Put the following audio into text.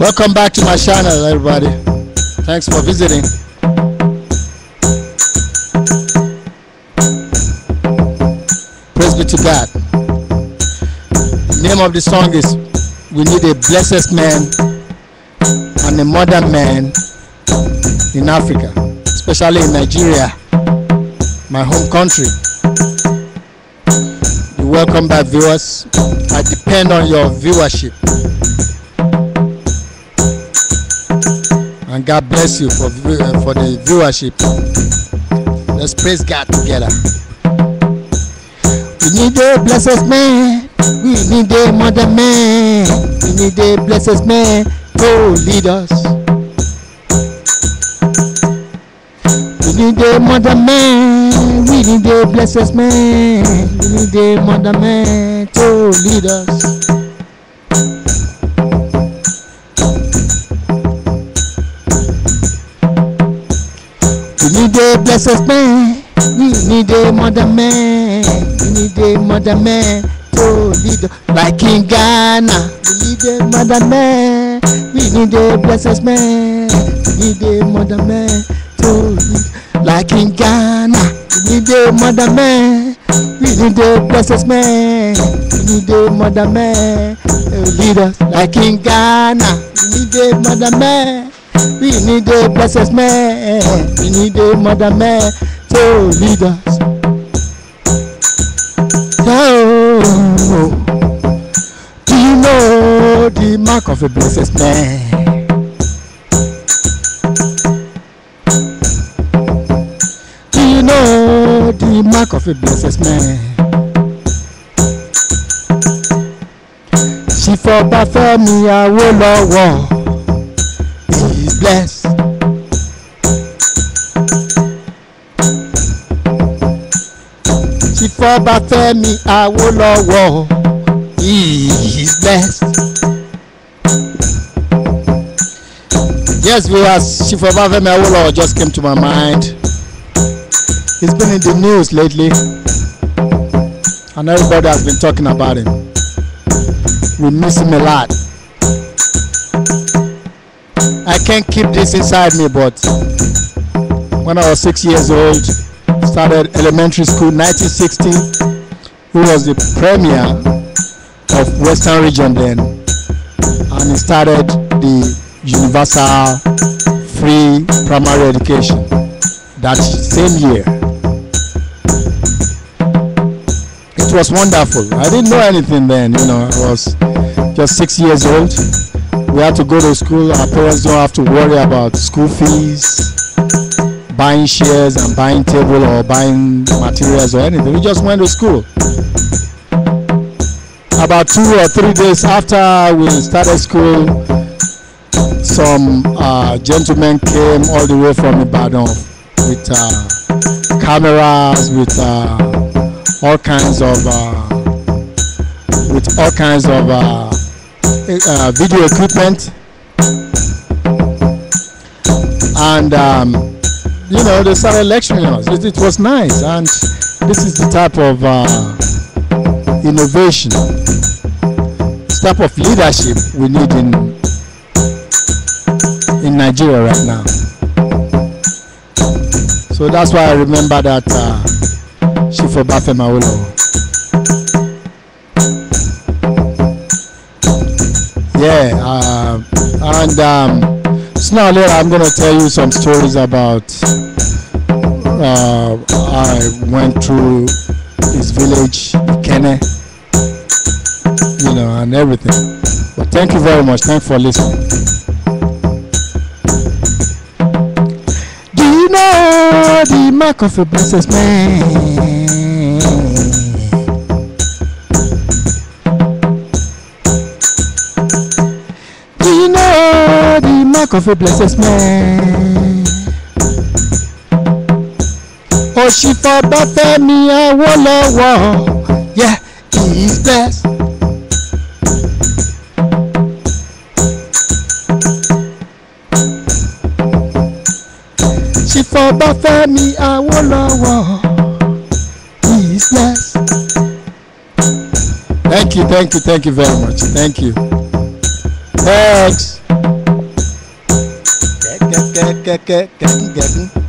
Welcome back to my channel, everybody. Thanks for visiting. Praise be to God. The name of the song is "We Need a Blessed Man and a Modern Man in Africa," especially in Nigeria, my home country. Welcome back, viewers. I depend on your viewership. And God bless you for the viewership. Let's praise God together. We need a blessed man. We need a modern man. We need a blessed man to lead us. We need a modern man. We need a blessed man. We need a modern man to lead us. We need a blessed man. We need a modern man. We need a modern man to lead us. Like in Ghana, we need a modern man. We need a blessed man. We need a modern man to lead us. Like in Ghana, we need a modern man. We need a blessed man. We need a modern man to lead us. Like in Ghana, we need a modern man. We need a blessed man. We need a modern man to lead us. Oh, do you know the mark of a blessed man? Do you know the mark of a blessed man? Chief Obafemi Awolowo is blessed. Chief Obafemi Awolowo is blessed. Yes, viewers, Chief Obafemi Awolowo just came to my mind. He's been in the news lately, and everybody has been talking about him. We miss him a lot. I can't keep this inside me, but when I was 6 years old, started elementary school, 1960. He was the premier of Western Region then, and he started the universal free primary education that same year. It was wonderful. I didn't know anything then, you know. I was just 6 years old. We had to go to school. Our parents don't have to worry about school fees, buying shares and buying table or buying materials or anything. We just went to school. About 2 or 3 days after we started school, some gentlemen came all the way from Ibadan with cameras, with all kinds of video equipment, and you know, they started lecturing us. It was nice, and this is the type of innovation, this type of leadership we need in Nigeria right now. So that's why I remember that Chief Obafemi Awolowo. Yeah, and sooner or later I'm going to tell you some stories about I went through his village, Ikene, you know, and everything. But thank you very much. Thanks for listening. Do you know the mark of a blessed man? Of a blessed man. Oh, Chief Obafemi Awolowo, yeah, he is blessed. Chief Obafemi Awolowo, he is blessed. Thank you very much. Thank you. Thanks. kẹ̀kẹ̀kẹ̀kẹ̀kẹ̀kẹ̀.